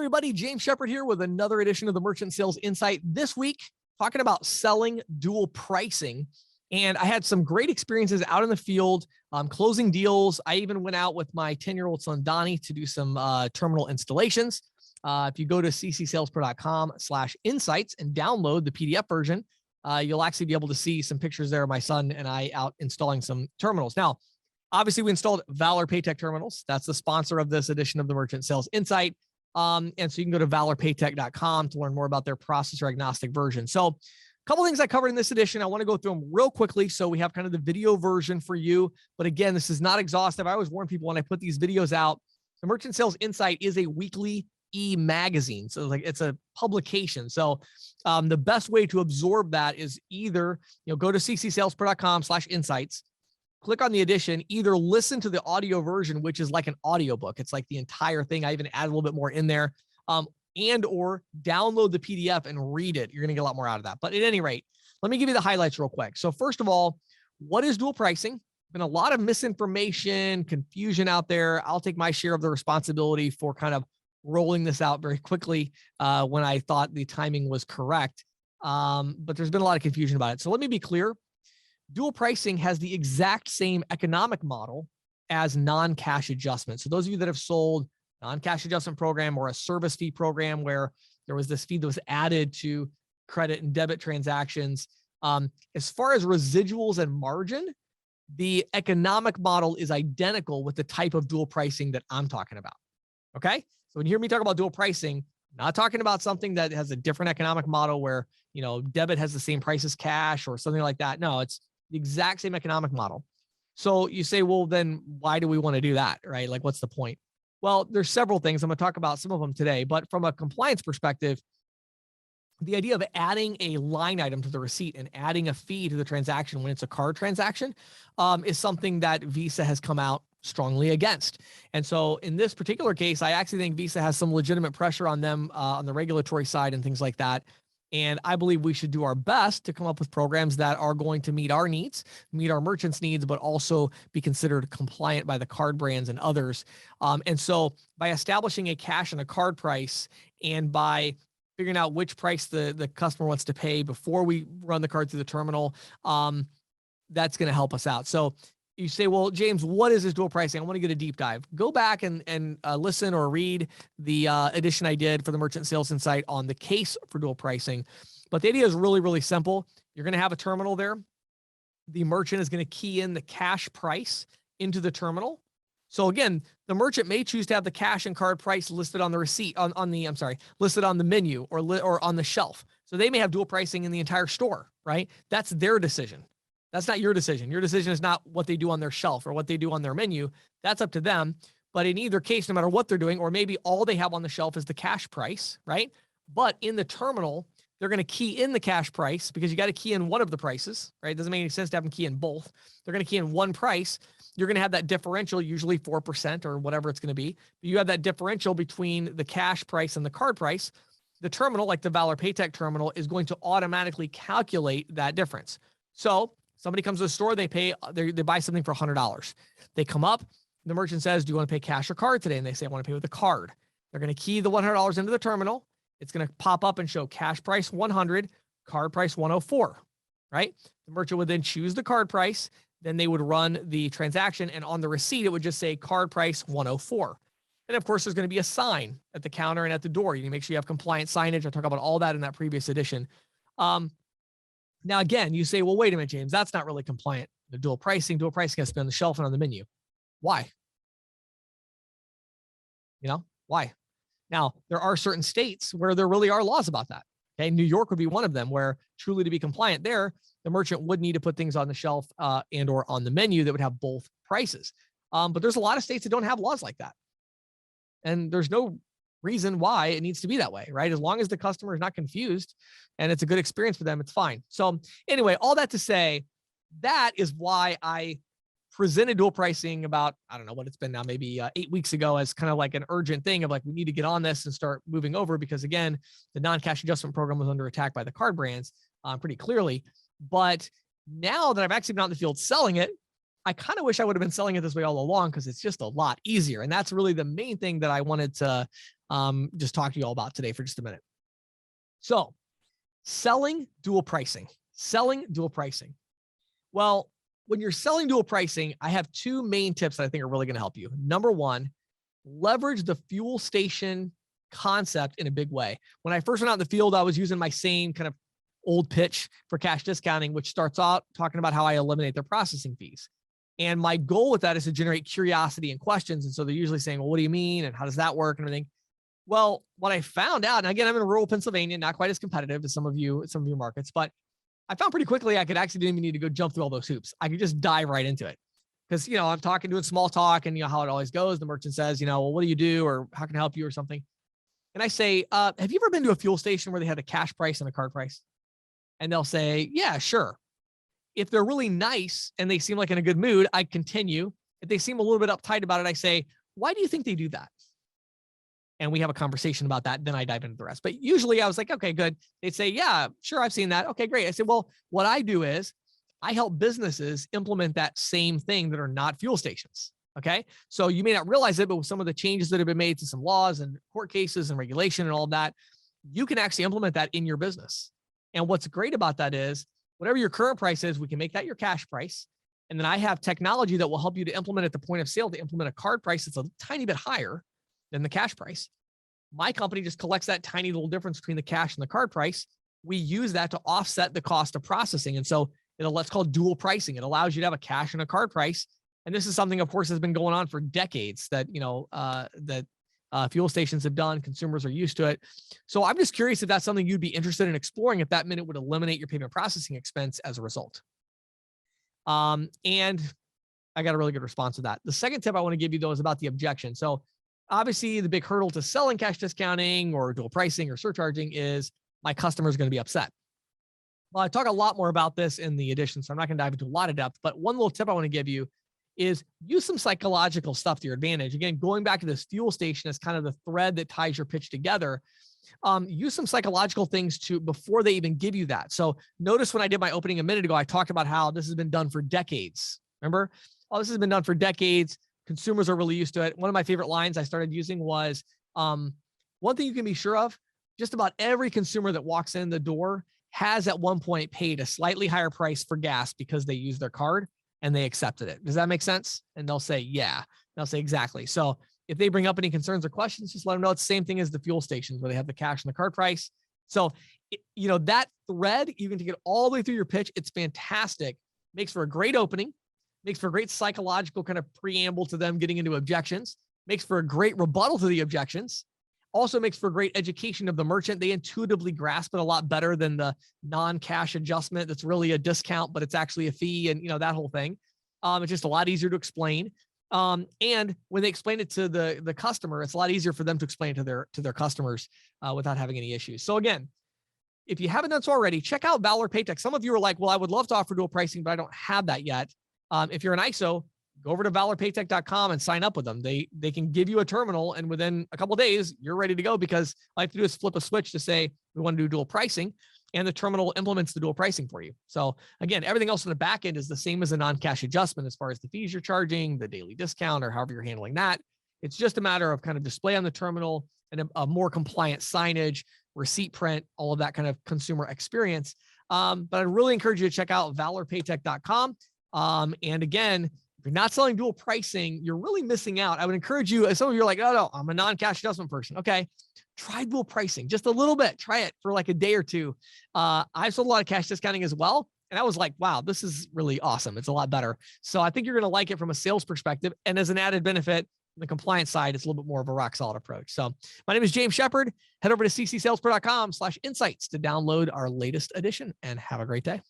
everybody, James Shepard here with another edition of the Merchant Sales Insight. This week, talking about selling dual pricing. And I had some great experiences out in the field, closing deals. I even went out with my 10-year-old son, Donnie, to do some terminal installations. If you go to ccsalespro.com/insights and download the PDF version, you'll actually be able to see some pictures there of my son and I out installing some terminals. Now, obviously, we installed Valor Paytech terminals. That's the sponsor of this edition of the Merchant Sales Insight. And so you can go to valorpaytech.com to learn more about their processor agnostic version. So a couple things I covered in this edition. I want to go through them real quickly. So we have kind of the video version for you. But again, this is not exhaustive. I always warn people when I put these videos out, the Merchant Sales Insight is a weekly e-magazine. So it's a publication. So the best way to absorb that is either, go to ccsalespro.com/insights, click on the edition, either listen to the audio version, which is like an audiobook. It's like the entire thing. I even add a little bit more in there, and or download the PDF and read it. You're going to get a lot more out of that. But at any rate, let me give you the highlights real quick. So first of all, what is dual pricing? Been a lot of misinformation, confusion out there. I'll take my share of the responsibility for kind of rolling this out very quickly when I thought the timing was correct. But there's been a lot of confusion about it. So let me be clear. Dual pricing has the exact same economic model as non-cash adjustment. So those of you that have sold non-cash adjustment program or a service fee program where there was this fee that was added to credit and debit transactions, as far as residuals and margin, the economic model is identical with the type of dual pricing that I'm talking about. Okay. So when you hear me talk about dual pricing, I'm not talking about something that has a different economic model where, debit has the same price as cash or something like that. No, it's the exact same economic model. So you say, well, then why do we want to do that, right? Like, what's the point? Well, there's several things. I'm going to talk about some of them today, but from a compliance perspective, the idea of adding a line item to the receipt and adding a fee to the transaction when it's a card transaction is something that Visa has come out strongly against. And so in this particular case, I actually think Visa has some legitimate pressure on them on the regulatory side and things like that. And I believe we should do our best to come up with programs that are going to meet our needs, meet our merchants' needs, but also be considered compliant by the card brands and others. And so by establishing a cash and a card price and by figuring out which price the customer wants to pay before we run the card through the terminal, that's going to help us out. So you say, well, James, what is this dual pricing? I want to get a deep dive. Go back and listen or read the edition I did for the Merchant Sales Insight on the case for dual pricing. But the idea is really, really simple. You're going to have a terminal there. The merchant is going to key in the cash price into the terminal. So again, the merchant may choose to have the cash and card price listed on the receipt, listed on the menu or on the shelf. So they may have dual pricing in the entire store, right? That's their decision. That's not your decision. Your decision is not what they do on their shelf or what they do on their menu. That's up to them. But in either case, no matter what they're doing, or maybe all they have on the shelf is the cash price, right? But in the terminal, they're going to key in the cash price because you got to key in one of the prices, right? It doesn't make any sense to have them key in both. They're going to key in one price. You're going to have that differential, usually 4% or whatever it's going to be. You have that differential between the cash price and the card price. The terminal, like the Valor Paytech terminal, is going to automatically calculate that difference. So somebody comes to the store, they buy something for $100. They come up, the merchant says, do you want to pay cash or card today? And they say, I want to pay with a card. They're going to key the $100 into the terminal. It's going to pop up and show cash price 100, card price 104, right? The merchant would then choose the card price. Then they would run the transaction. And on the receipt, it would just say card price 104. And of course, there's going to be a sign at the counter and at the door. You need to make sure you have compliant signage. I talk about all that in that previous edition. Now, again, you say, well, wait a minute, James, that's not really compliant. The dual pricing has to be on the shelf and on the menu. Why? Why? Now, there are certain states where there really are laws about that. Okay. New York would be one of them where truly to be compliant there, the merchant would need to put things on the shelf and or on the menu that would have both prices. But there's a lot of states that don't have laws like that. And there's no reason why it needs to be that way, right? As long as the customer is not confused and it's a good experience for them, it's fine. So anyway, all that to say, that is why I presented dual pricing about, I don't know what it's been now, maybe 8 weeks ago, as kind of like an urgent thing of like, we need to get on this and start moving over because again, the non-cash adjustment program was under attack by the card brands pretty clearly. But now that I've actually been out in the field selling it, I kind of wish I would have been selling it this way all along because it's just a lot easier. And that's really the main thing that I wanted to just talk to you all about today for just a minute. So selling dual pricing. Well, when you're selling dual pricing, I have two main tips that I think are really going to help you. Number one, leverage the fuel station concept in a big way. When I first went out in the field, I was using my same kind of old pitch for cash discounting, which starts out talking about how I eliminate their processing fees. And my goal with that is to generate curiosity and questions. And so they're usually saying, well, what do you mean? And how does that work? And everything. Well, what I found out, and again, I'm in rural Pennsylvania, not quite as competitive as some of your markets, but I found pretty quickly I could actually didn't even need to go jump through all those hoops. I could just dive right into it. Because, I'm doing small talk and how it always goes. The merchant says, well, what do you do? Or how can I help you or something? And I say, have you ever been to a fuel station where they had a cash price and a card price? And they'll say, yeah, sure. If they're really nice and they seem like in a good mood, I continue. If they seem a little bit uptight about it, I say, why do you think they do that? And we have a conversation about that. Then I dive into the rest. But usually I was like, okay, good. They'd say, yeah, sure, I've seen that. Okay, great. I said, well, what I do is I help businesses implement that same thing that are not fuel stations. Okay. So you may not realize it, but with some of the changes that have been made to some laws and court cases and regulation and all of that, you can actually implement that in your business. And what's great about that is whatever your current price is, we can make that your cash price. And then I have technology that will help you to implement at the point of sale to implement a card price that's a tiny bit higher than the cash price. My company just collects that tiny little difference between the cash and the card price. We use that to offset the cost of processing. And so let's call it dual pricing. It allows you to have a cash and a card price. And this is something, of course, has been going on for decades that, fuel stations have done. Consumers are used to it. So I'm just curious if that's something you'd be interested in exploring, if that minute would eliminate your payment processing expense as a result. And I got a really good response to that. The second tip I want to give you, though, is about the objection. So obviously the big hurdle to selling cash discounting or dual pricing or surcharging is my customer is going to be upset. Well, I talk a lot more about this in the edition, so I'm not going to dive into a lot of depth, but one little tip I want to give you is use some psychological stuff to your advantage. Again, going back to this fuel station as kind of the thread that ties your pitch together. Use some psychological things before they even give you that. So notice when I did my opening a minute ago, I talked about how this has been done for decades. Remember? Oh, this has been done for decades. Consumers are really used to it. One of my favorite lines I started using was, one thing you can be sure of, just about every consumer that walks in the door has at one point paid a slightly higher price for gas because they used their card and they accepted it. Does that make sense? And they'll say, yeah. They'll say, exactly. So if they bring up any concerns or questions, just let them know it's the same thing as the fuel stations where they have the cash and the card price. So, that thread, you can take it all the way through your pitch. It's fantastic. Makes for a great opening. Makes for a great psychological kind of preamble to them getting into objections. Makes for a great rebuttal to the objections. Also makes for great education of the merchant. They intuitively grasp it a lot better than the non-cash adjustment that's really a discount, but it's actually a fee and, that whole thing. It's just a lot easier to explain. And when they explain it to the customer, it's a lot easier for them to explain it to their customers without having any issues. So again, if you haven't done so already, check out Valor Paytech. Some of you are like, well, I would love to offer dual pricing, but I don't have that yet. If you're an ISO, go over to valorpaytech.com and sign up with them. They can give you a terminal, and within a couple of days, you're ready to go, because all I have to do is flip a switch to say we want to do dual pricing, and the terminal implements the dual pricing for you. So again, everything else in the back end is the same as a non-cash adjustment as far as the fees you're charging, the daily discount, or however you're handling that. It's just a matter of kind of display on the terminal and a more compliant signage, receipt print, all of that kind of consumer experience. But I'd really encourage you to check out valorpaytech.com. And again, if you're not selling dual pricing, you're really missing out. I would encourage you, some of you are like, oh, no, I'm a non-cash adjustment person. Okay. Try dual pricing just a little bit. Try it for like a day or two. I've sold a lot of cash discounting as well. And I was like, wow, this is really awesome. It's a lot better. So I think you're going to like it from a sales perspective. And as an added benefit, on the compliance side, it's a little bit more of a rock solid approach. So my name is James Shepard. Head over to ccsalespro.com/insights to download our latest edition, and have a great day.